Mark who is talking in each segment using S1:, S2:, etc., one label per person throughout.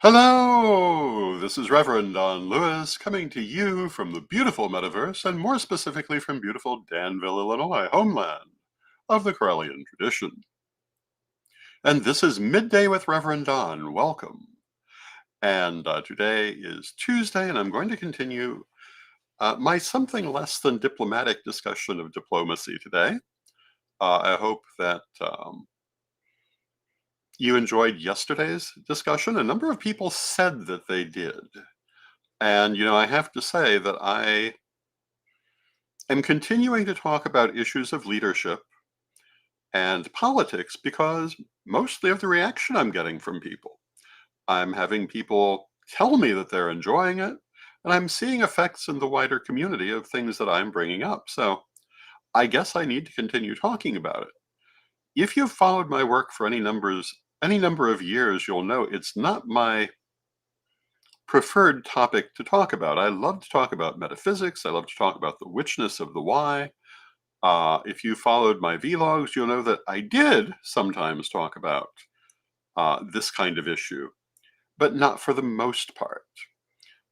S1: Hello, this is Reverend Don Lewis coming to you from the beautiful metaverse and more specifically from beautiful Danville, Illinois, homeland of the Corellian tradition. And this is Midday with Reverend Don. Welcome. And today is Tuesday, and I'm going to continue my something less than diplomatic discussion of diplomacy today. I hope that you enjoyed yesterday's discussion. A number of people said that they did. And, I have to say that I am continuing to talk about issues of leadership and politics because mostly of the reaction I'm getting from people. I'm having people tell me that they're enjoying it, and I'm seeing effects in the wider community of things that I'm bringing up. So I guess I need to continue talking about it. If you've followed my work for any number of years, you'll know it's not my preferred topic to talk about. I love to talk about metaphysics. I love to talk about the witchness of the why. If you followed my vlogs, you'll know that I did sometimes talk about this kind of issue, but not for the most part.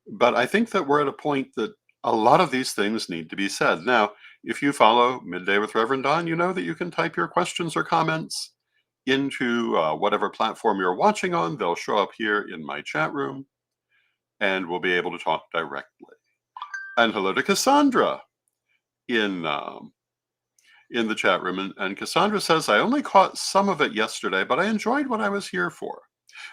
S1: But I think that we're at a point that a lot of these things need to be said. Now, if you follow Midday with Reverend Don, you know that you can type your questions or comments into whatever platform you're watching on. They'll show up here in my chat room, and we'll be able to talk directly. And hello to Cassandra in the chat room. And Cassandra says, I only caught some of it yesterday, but I enjoyed what I was here for.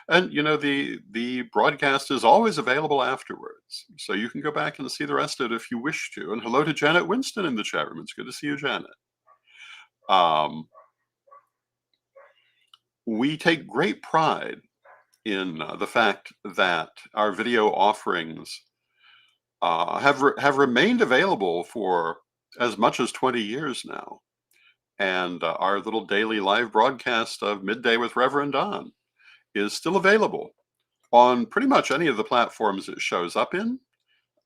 S1: And, the broadcast is always available afterwards. So you can go back and see the rest of it if you wish to. And hello to Janet Winston in the chat room. It's good to see you, Janet. We take great pride in the fact that our video offerings have remained available for as much as 20 years now. And our little daily live broadcast of Midday with Reverend Don is still available on pretty much any of the platforms it shows up in,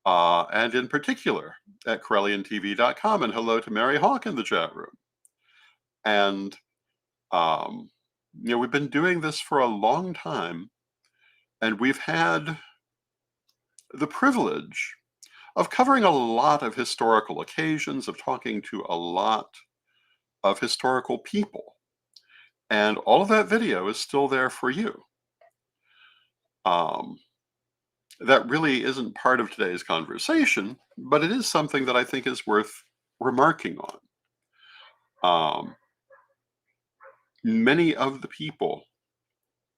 S1: and in particular at CorellianTV.com. And hello to Mary Hawk in the chat room. And, we've been doing this for a long time, and we've had the privilege of covering a lot of historical occasions, of talking to a lot of historical people. And all of that video is still there for you. That really isn't part of today's conversation, but it is something that I think is worth remarking on. Many of the people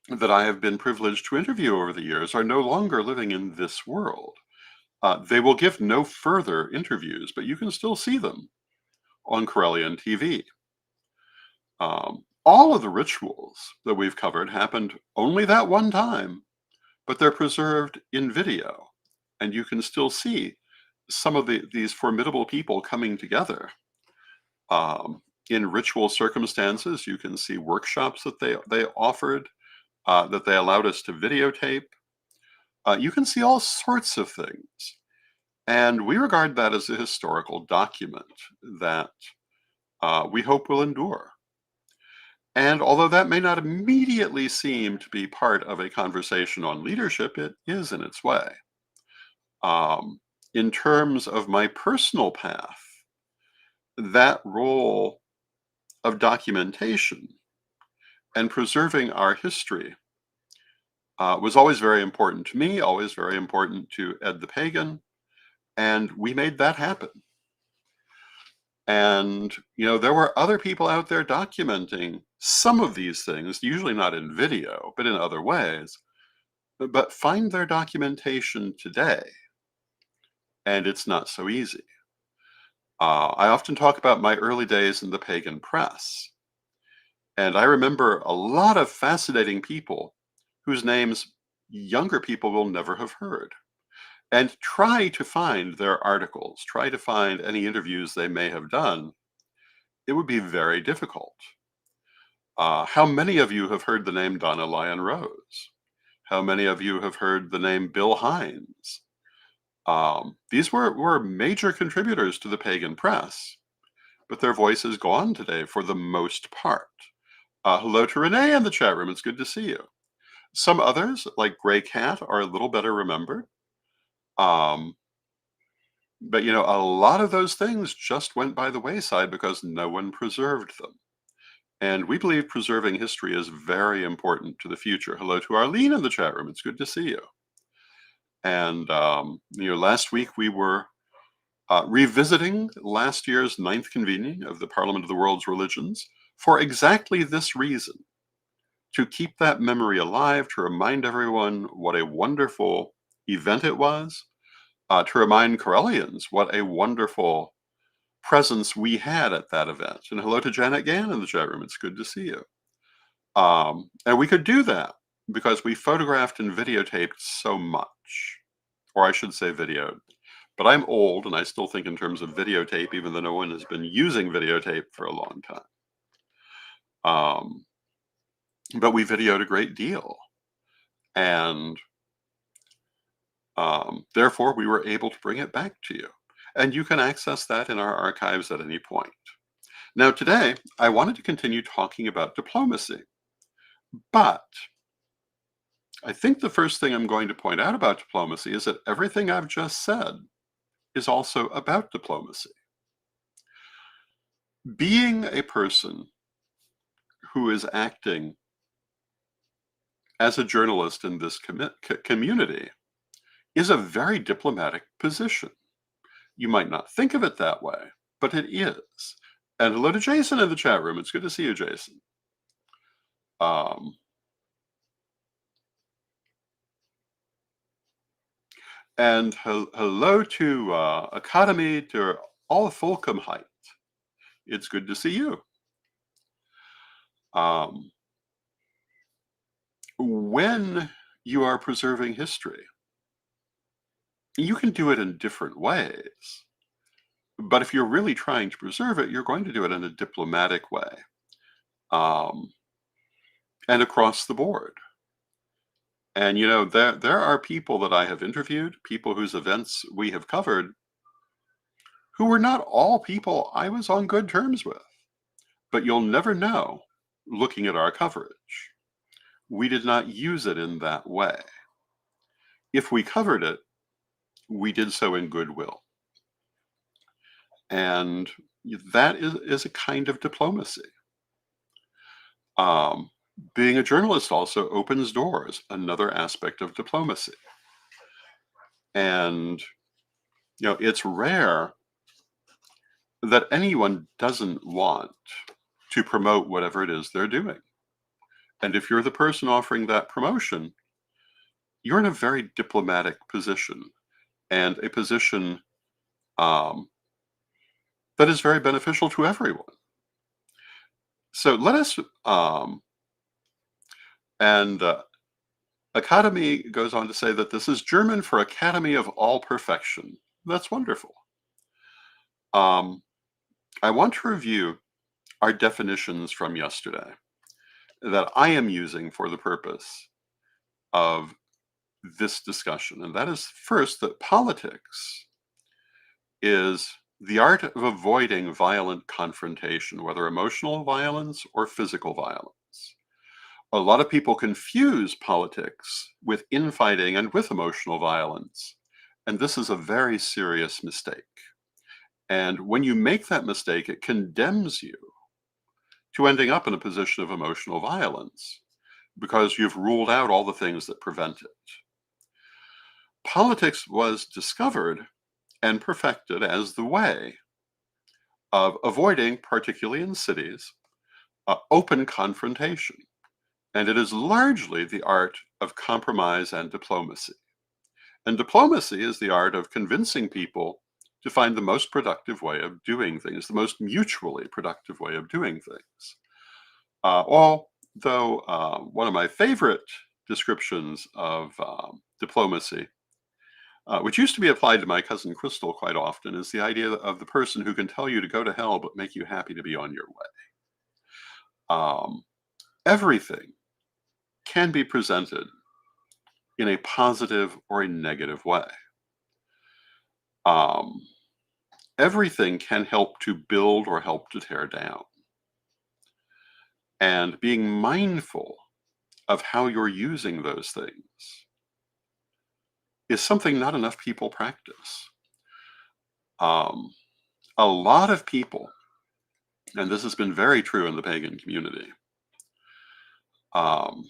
S1: that I have been privileged to interview over the years are no longer living in this world. They will give no further interviews, but you can still see them on Corellian TV. All of the rituals that we've covered happened only that one time, but they're preserved in video, and you can still see some of these formidable people coming together. In ritual circumstances, you can see workshops that they offered, that they allowed us to videotape. You can see all sorts of things. And we regard that as a historical document that we hope will endure. And although that may not immediately seem to be part of a conversation on leadership, it is in its way. In terms of my personal path, that role of documentation and preserving our history was always very important to me, always very important to Ed the Pagan, and we made that happen. And, there were other people out there documenting some of these things, usually not in video, but in other ways. But find their documentation today, and it's not so easy. I often talk about my early days in the pagan press. And I remember a lot of fascinating people whose names younger people will never have heard. And try to find their articles, try to find any interviews they may have done. It would be very difficult. How many of you have heard the name Donna Lyon Rose? How many of you have heard the name Bill Hines? These were major contributors to the pagan press, but their voice is gone today for the most part. Hello to Renee in the chat room. It's good to see you. Some others, like Gray Cat, are a little better remembered. Um, but a lot of those things just went by the wayside because no one preserved them. And we believe preserving history is very important to the future. Hello to Arlene in the chat room. It's good to see you. And last week we were revisiting last year's ninth convening of the Parliament of the World's Religions for exactly this reason, to keep that memory alive, to remind everyone what a wonderful event it was, to remind Corellians what a wonderful presence we had at that event. And hello to Janet Gann in the chat room. It's good to see you. And we could do that because we photographed and videotaped so much, or I should say videoed. But I'm old and I still think in terms of videotape, even though no one has been using videotape for a long time. But we videoed a great deal. And therefore, we were able to bring it back to you. And you can access that in our archives at any point. Now, today, I wanted to continue talking about diplomacy. But I think the first thing I'm going to point out about diplomacy is that everything I've just said is also about diplomacy. Being a person who is acting as a journalist in this community is a very diplomatic position. You might not think of it that way, but it is. And hello to Jason in the chat room. It's good to see you, Jason. And hello to Academy to all Folkomheit. It's good to see you. When you are preserving history, you can do it in different ways. But if you're really trying to preserve it, you're going to do it in a diplomatic way. And across the board. And there are people that I have interviewed, people whose events we have covered, who were not all people I was on good terms with. But you'll never know looking at our coverage. We did not use it in that way. If we covered it, we did so in goodwill. And that is a kind of diplomacy. Being a journalist also opens doors, another aspect of diplomacy. And, it's rare that anyone doesn't want to promote whatever it is they're doing. And if you're the person offering that promotion, you're in a very diplomatic position, and a position that is very beneficial to everyone. So let us, Academy goes on to say that this is German for Academy of All Perfection. That's wonderful. I want to review our definitions from yesterday that I am using for the purpose of this discussion. And that is first, that politics is the art of avoiding violent confrontation, whether emotional violence or physical violence. A lot of people confuse politics with infighting and with emotional violence. And this is a very serious mistake. And when you make that mistake, it condemns you to ending up in a position of emotional violence because you've ruled out all the things that prevent it. Politics was discovered and perfected as the way of avoiding, particularly in cities, open confrontation. And it is largely the art of compromise and diplomacy. And diplomacy is the art of convincing people to find the most productive way of doing things, the most mutually productive way of doing things. Although one of my favorite descriptions of diplomacy, which used to be applied to my cousin Crystal quite often, is the idea of the person who can tell you to go to hell but make you happy to be on your way. Everything can be presented in a positive or a negative way. Everything can help to build or help to tear down. And being mindful of how you're using those things is something not enough people practice. Um, a lot of people, and this has been very true in the pagan community, um,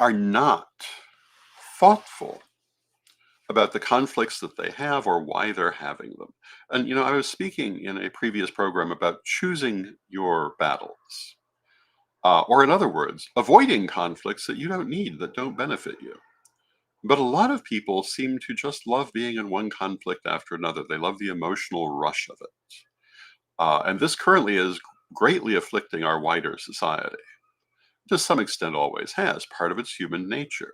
S1: are not thoughtful about the conflicts that they have or why they're having them. And, I was speaking in a previous program about choosing your battles, or in other words, avoiding conflicts that you don't need, that don't benefit you. But a lot of people seem to just love being in one conflict after another. They love the emotional rush of it. And this currently is greatly afflicting our wider society. To some extent, always has. Part of it's human nature.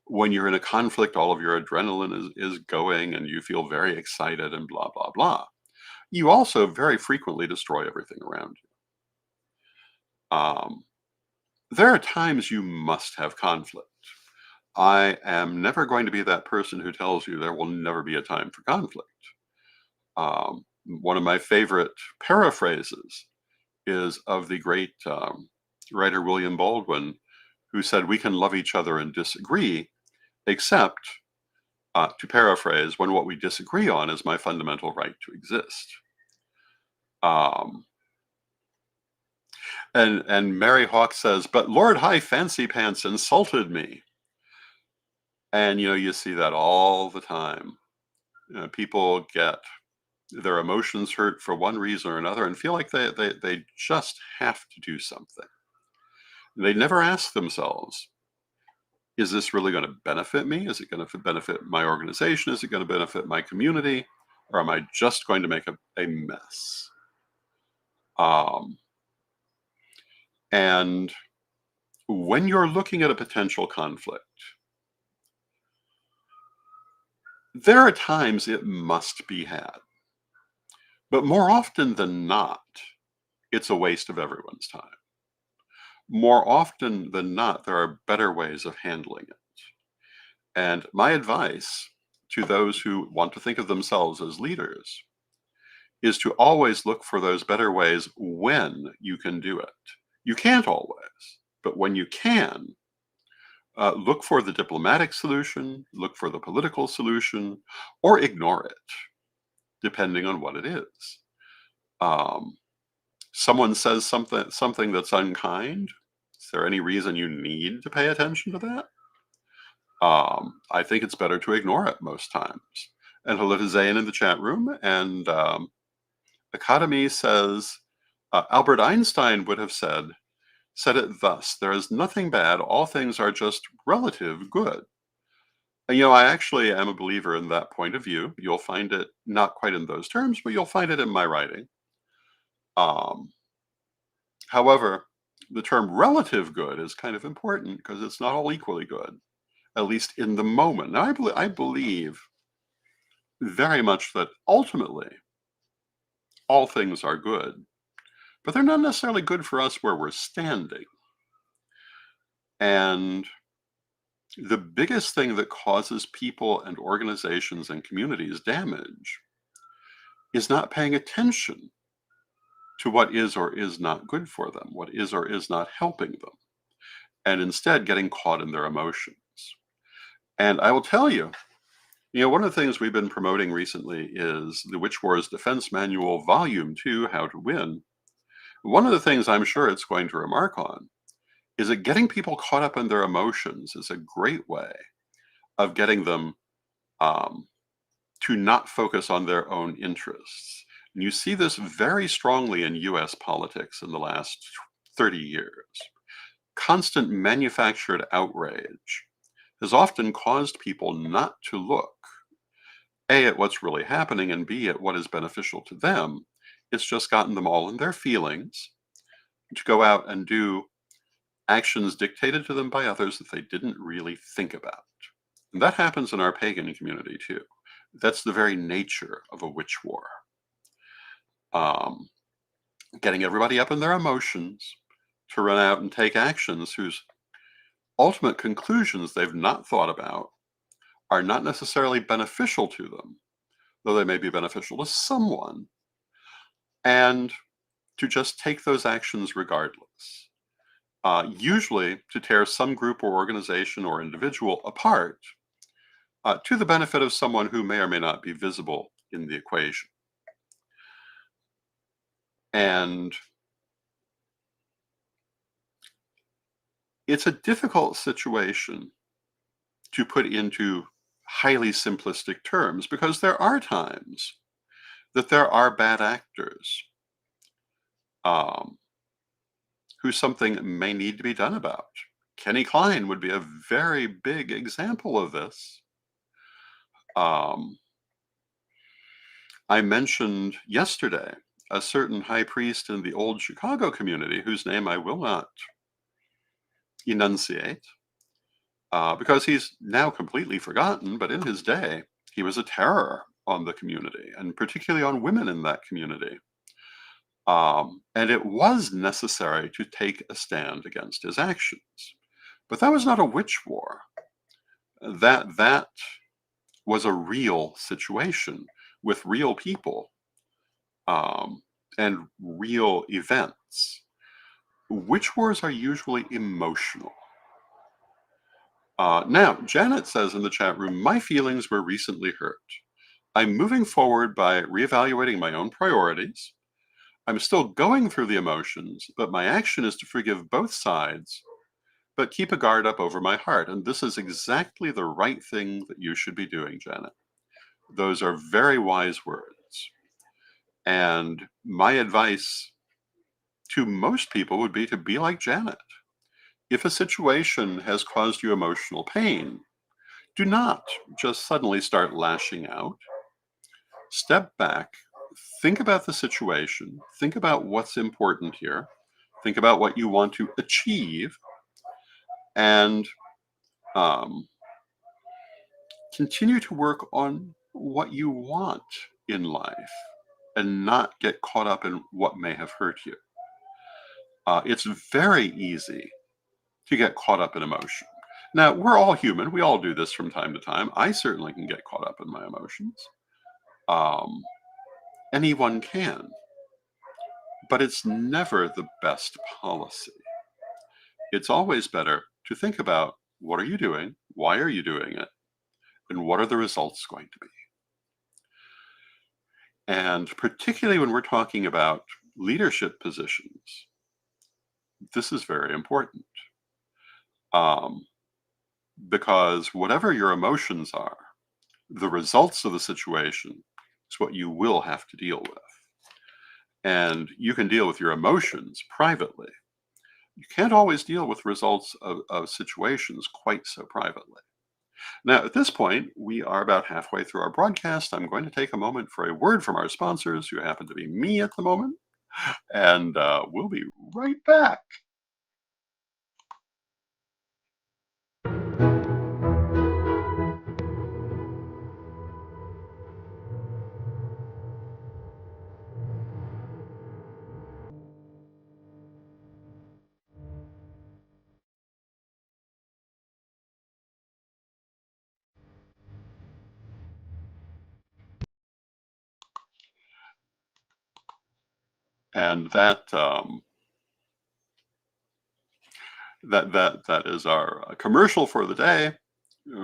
S1: When you're in a conflict, all of your adrenaline is going and you feel very excited and blah, blah, blah. You also very frequently destroy everything around you. There are times you must have conflict. I am never going to be that person who tells you there will never be a time for conflict. One of my favorite paraphrases is of the great writer William Baldwin, who said, "We can love each other and disagree, except, to paraphrase, when what we disagree on is my fundamental right to exist." Um, and Mary Hawke says, "But Lord High Fancy Pants insulted me." And you see that all the time. People get their emotions hurt for one reason or another and feel like they just have to do something. They never ask themselves, is this really going to benefit me? Is it going to benefit my organization? Is it going to benefit my community? Or am I just going to make a mess? Um, and when you're looking at a potential conflict, there are times it must be had. But more often than not, it's a waste of everyone's time. More often than not, there are better ways of handling it. And my advice to those who want to think of themselves as leaders is to always look for those better ways when you can do it. You can't always, but when you can, look for the diplomatic solution, look for the political solution, or ignore it, depending on what it is. Um, Someone says something that's unkind. Is there any reason you need to pay attention to that? I think it's better to ignore it most times. And hello to Zayn in the chat room. And Academy says, Albert Einstein would have said it thus: there is nothing bad, all things are just relative good. And I actually am a believer in that point of view. You'll find it not quite in those terms, but you'll find it in my writing. Um, However, the term relative good is kind of important because it's not all equally good, at least in the moment. Now, I believe very much that ultimately all things are good, but they're not necessarily good for us where we're standing. And the biggest thing that causes people and organizations and communities damage is not paying attention to what is or is not good for them, what is or is not helping them, and instead getting caught in their emotions. And I will tell you, one of the things we've been promoting recently is the Witch Wars Defense Manual, Volume 2, How to Win. One of the things I'm sure it's going to remark on is that getting people caught up in their emotions is a great way of getting them to not focus on their own interests. And you see this very strongly in US politics in the last 30 years. Constant manufactured outrage has often caused people not to look, A, at what's really happening, and B, at what is beneficial to them. It's just gotten them all in their feelings to go out and do actions dictated to them by others that they didn't really think about. And that happens in our pagan community too. That's the very nature of a witch war. Getting everybody up in their emotions to run out and take actions whose ultimate conclusions they've not thought about are not necessarily beneficial to them, though they may be beneficial to someone, and to just take those actions regardless. usually to tear some group or organization or individual apart to the benefit of someone who may or may not be visible in the equation. And it's a difficult situation to put into highly simplistic terms because there are times that there are bad actors um, who something may need to be done about. Kenny Klein would be a very big example of this. Um, I mentioned yesterday a certain high priest in the old Chicago community whose name I will not enunciate because he's now completely forgotten, but in his day, he was a terror on the community and particularly on women in that community. And it was necessary to take a stand against his actions. But that was not a witch war. That was a real situation with real people um, and real events. Witch wars are usually emotional. Now, Janet says in the chat room, my feelings were recently hurt. I'm moving forward by reevaluating my own priorities. I'm still going through the emotions, but my action is to forgive both sides, but keep a guard up over my heart. And this is exactly the right thing that you should be doing, Janet. Those are very wise words. And my advice to most people would be to be like Janet. If a situation has caused you emotional pain, do not just suddenly start lashing out. Step back, think about the situation, think about what's important here, think about what you want to achieve, and um, continue to work on what you want in life and not get caught up in what may have hurt you. It's very easy to get caught up in emotion. Now, we're all human. We all do this from time to time. I certainly can get caught up in my emotions. Um, anyone can. But it's never the best policy. It's always better to think about what are you doing? Why are you doing it? And what are the results going to be? And particularly when we're talking about leadership positions, this is very important. Um, because whatever your emotions are, the results of the situation is what you will have to deal with. And you can deal with your emotions privately. You can't always deal with results of situations quite so privately. Now, at this point, we are about halfway through our broadcast. I'm going to take a moment for a word from our sponsors, who happen to be me at the moment, and we'll be right back. And that is our commercial for the day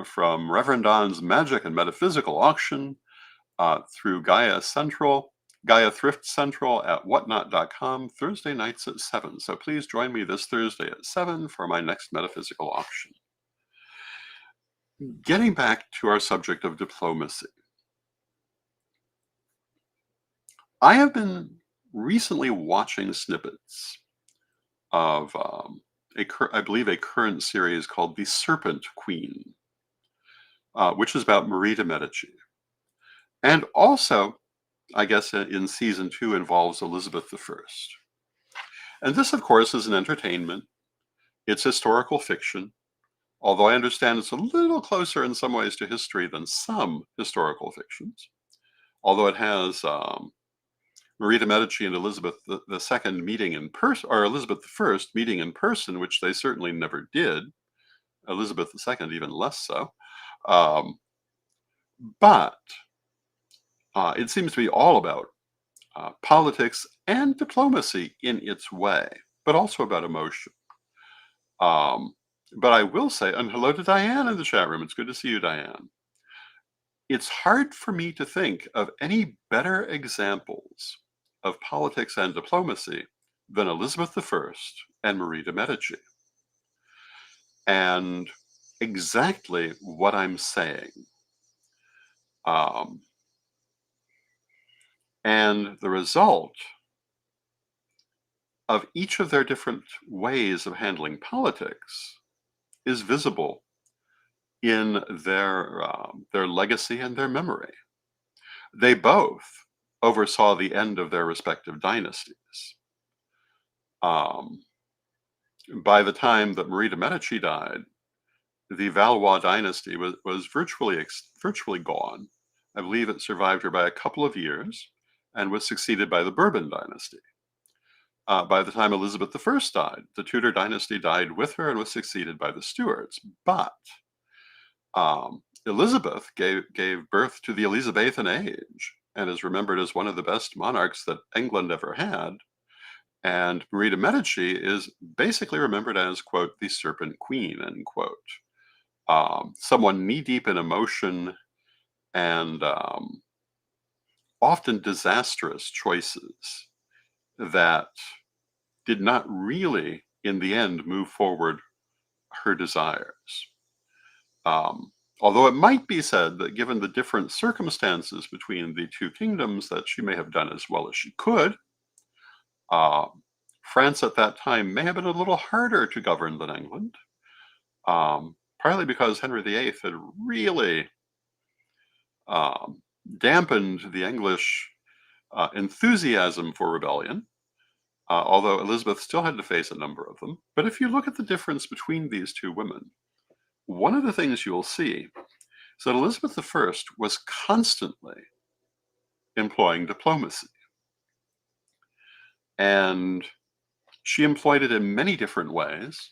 S1: from Rev Don's Magic and Metaphysical Auction through Gaia Thrift Central at whatnot.com, Thursday nights at 7. So please join me this Thursday at 7 for my next metaphysical auction. Getting back to our subject of diplomacy, I have been recently watching snippets of I believe a current series called The Serpent Queen, which is about Marie de Medici. And also, I guess in season 2 involves Elizabeth I. And this, of course, is an entertainment. It's historical fiction, although I understand it's a little closer in some ways to history than some historical fictions. Although it has Marie de Medici and Elizabeth II meeting in person, or Elizabeth I meeting in person, which they certainly never did. Elizabeth II even less so. But it seems to be all about politics and diplomacy in its way, but also about emotion. Um, but I will say, and hello to Diane in the chat room. It's good to see you, Diane. It's hard for me to think of any better examples of politics and diplomacy than Elizabeth I and Marie de Medici. And exactly what I'm saying. Um, and the result of each of their different ways of handling politics is visible in their legacy and their memory. They both oversaw the end of their respective dynasties. Um, by the time that Marie de Medici died, the Valois dynasty was virtually gone. I believe it survived her by a couple of years and was succeeded by the Bourbon dynasty. By the time Elizabeth I died, the Tudor dynasty died with her and was succeeded by the Stuarts. But Elizabeth gave birth to the Elizabethan age and is remembered as one of the best monarchs that England ever had. And Marie de Medici is basically remembered as, quote, the Serpent Queen, end quote. Someone knee-deep in emotion and often disastrous choices that did not really, in the end, move forward her desires. Although it might be said that given the different circumstances between the two kingdoms, that she may have done as well as she could. France at that time may have been a little harder to govern than England, partly because Henry VIII had really dampened the English enthusiasm for rebellion, although Elizabeth still had to face a number of them. But if you look at the difference between these two women, one of the things you'll see is that Elizabeth I was constantly employing diplomacy. And she employed it in many different ways,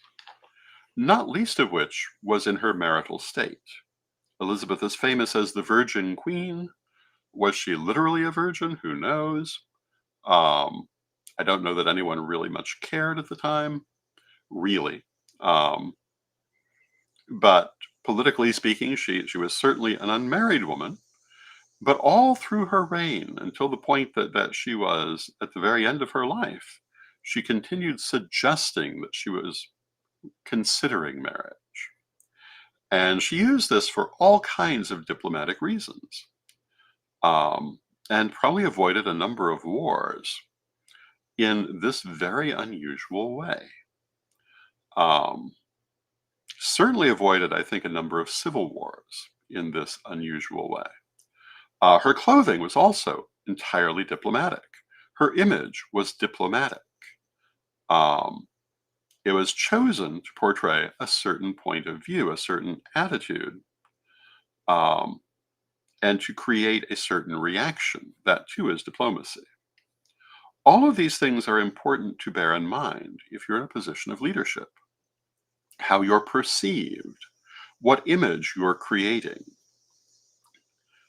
S1: not least of which was in her marital state. Elizabeth is famous as the Virgin Queen. Was she literally a virgin? Who knows? I don't know that anyone really much cared at the time, really. But politically speaking, she was certainly an unmarried woman. But all through her reign, until the point that she was at the very end of her life, she continued suggesting that she was considering marriage. And she used this for all kinds of diplomatic reasons, and probably avoided a number of wars in this very unusual way. Certainly avoided, I think, a number of civil wars in this unusual way. Her clothing was also entirely diplomatic. Her image was diplomatic. It was chosen to portray a certain point of view, a certain attitude, and to create a certain reaction. That too is diplomacy. All of these things are important to bear in mind if you're in a position of leadership. How you're perceived, what image you're creating,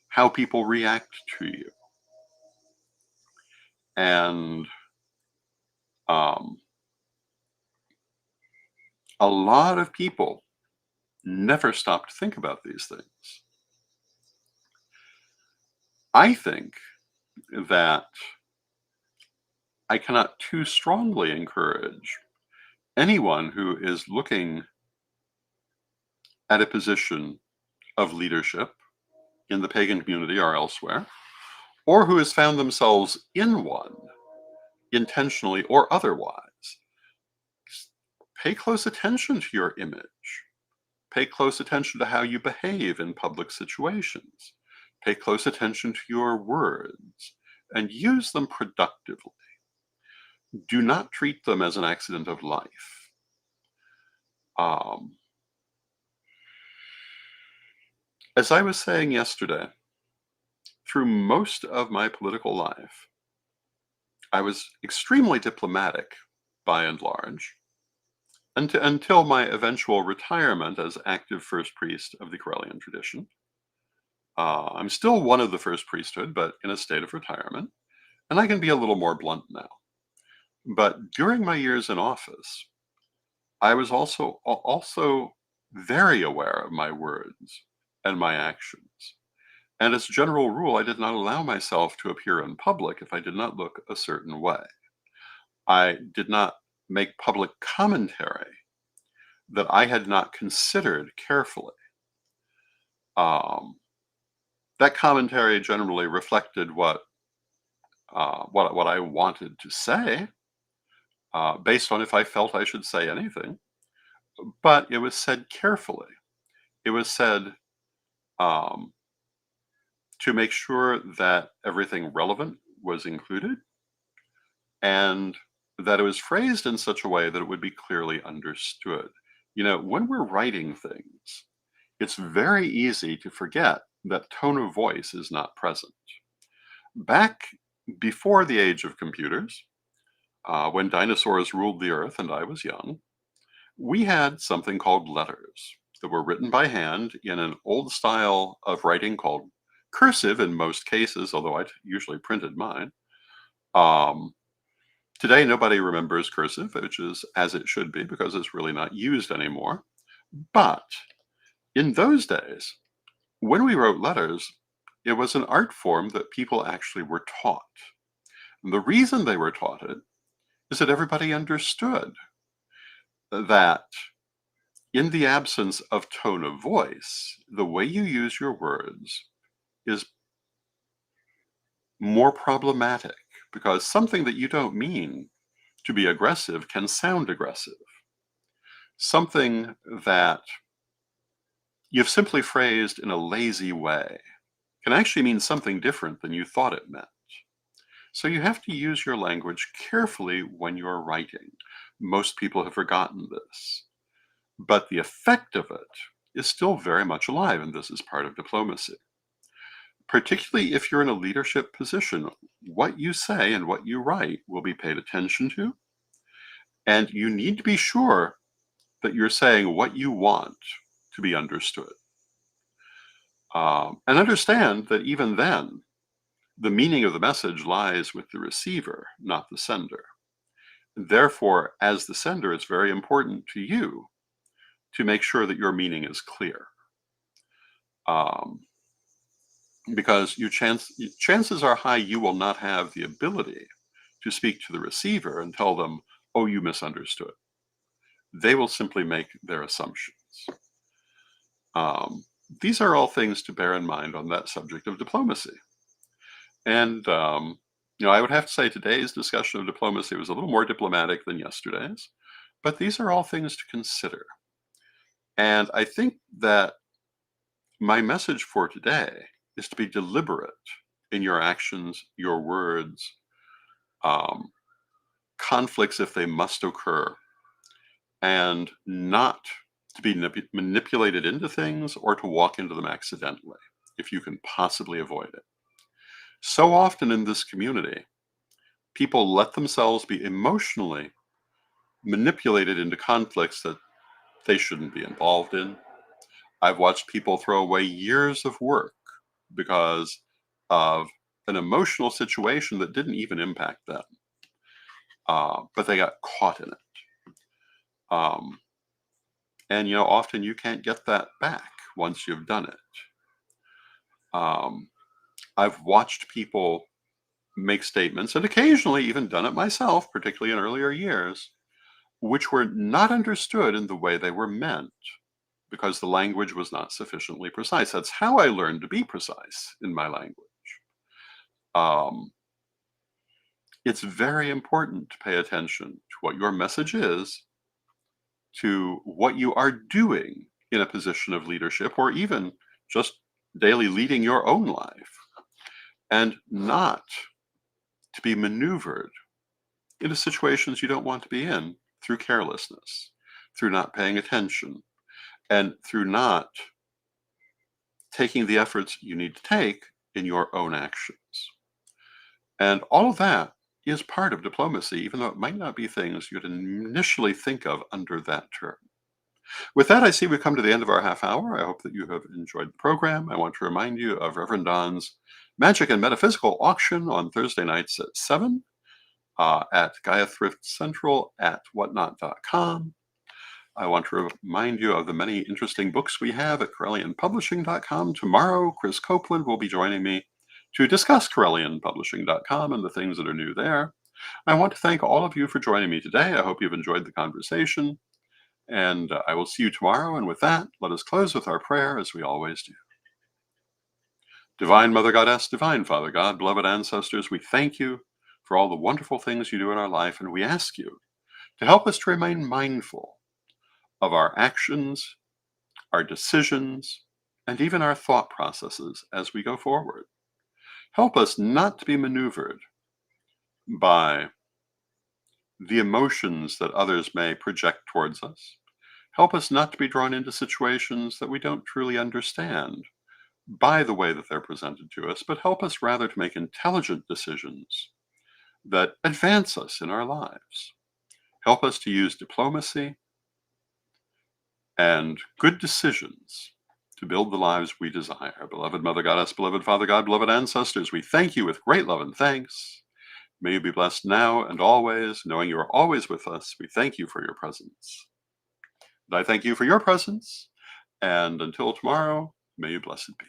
S1: how people react to you. And a lot of people never stop to think about these things. I think that I cannot too strongly encourage anyone who is looking at a position of leadership in the pagan community or elsewhere, or who has found themselves in one, intentionally or otherwise. Pay close attention to your image. Pay close attention to how you behave in public situations. Pay close attention to your words and use them productively. Do not treat them as an accident of life. As I was saying yesterday, through most of my political life, I was extremely diplomatic by and large, until my eventual retirement as active first priest of the Corellian tradition. I'm still one of the first priesthood, but in a state of retirement, and I can be a little more blunt now. But during my years in office, I was also very aware of my words and my actions. And as a general rule, I did not allow myself to appear in public if I did not look a certain way. I did not make public commentary that I had not considered carefully. Um, that commentary generally reflected what I wanted to say, based on if I felt I should say anything. But it was said carefully. It was said um, to make sure that everything relevant was included and that it was phrased in such a way that it would be clearly understood. You know, when we're writing things, it's very easy to forget that tone of voice is not present. Back before the age of computers, when dinosaurs ruled the earth and I was young, we had something called letters that were written by hand in an old style of writing called cursive in most cases, although I usually printed mine. Um, Today, nobody remembers cursive, which is as it should be because it's really not used anymore. But in those days, when we wrote letters, it was an art form that people actually were taught. And the reason they were taught it is that everybody understood that in the absence of tone of voice, the way you use your words is more problematic because something that you don't mean to be aggressive can sound aggressive. Something that you've simply phrased in a lazy way can actually mean something different than you thought it meant. So you have to use your language carefully when you're writing. Most people have forgotten this, but the effect of it is still very much alive, and this is part of diplomacy. Particularly if you're in a leadership position, what you say and what you write will be paid attention to, and you need to be sure that you're saying what you want to be understood. And understand that even then, the meaning of the message lies with the receiver, not the sender. Therefore, as the sender, it's very important to you to make sure that your meaning is clear. Um, because chances are high you will not have the ability to speak to the receiver and tell them, oh, you misunderstood. They will simply make their assumptions. Um, these are all things to bear in mind on that subject of diplomacy. And, I would have to say today's discussion of diplomacy was a little more diplomatic than yesterday's, but these are all things to consider. And I think that my message for today is to be deliberate in your actions, your words, um, conflicts if they must occur, and not to be manipulated into things or to walk into them accidentally if you can possibly avoid it. So often in this community, people let themselves be emotionally manipulated into conflicts that they shouldn't be involved in. I've watched people throw away years of work because of an emotional situation that didn't even impact them, but they got caught in it. Um, and often you can't get that back once you've done it. I've watched people make statements, and occasionally even done it myself, particularly in earlier years, which were not understood in the way they were meant because the language was not sufficiently precise. That's how I learned to be precise in my language. Um, it's very important to pay attention to what your message is, to what you are doing in a position of leadership, or even just daily leading your own life, and not to be maneuvered into situations you don't want to be in through carelessness, through not paying attention, and through not taking the efforts you need to take in your own actions. And all of that is part of diplomacy, even though it might not be things you'd initially think of under that term. With that, I see we've come to the end of our half hour. I hope that you have enjoyed the program. I want to remind you of Rev Don's Magic and Metaphysical auction on Thursday nights at 7 at Gaia Thrift Central at whatnot.com. I want to remind you of the many interesting books we have at CorellianPublishing.com. Tomorrow, Chris Copeland will be joining me to discuss CorellianPublishing.com and the things that are new there. I want to thank all of you for joining me today. I hope you've enjoyed the conversation, and I will see you tomorrow. And with that, let us close with our prayer as we always do. Divine Mother Goddess, Divine Father God, beloved ancestors, we thank you for all the wonderful things you do in our life, and we ask you to help us to remain mindful of our actions, our decisions, and even our thought processes as we go forward. Help us not to be maneuvered by the emotions that others may project towards us. Help us not to be drawn into situations that we don't truly understand by the way that they're presented to us, but help us rather to make intelligent decisions that advance us in our lives. Help us to use diplomacy and good decisions to build the lives we desire. Beloved Mother Goddess, beloved Father God, beloved ancestors, we thank you with great love and thanks. May you be blessed now and always, knowing you are always with us. We thank you for your presence. And I thank you for your presence. And until tomorrow, may you blessed be.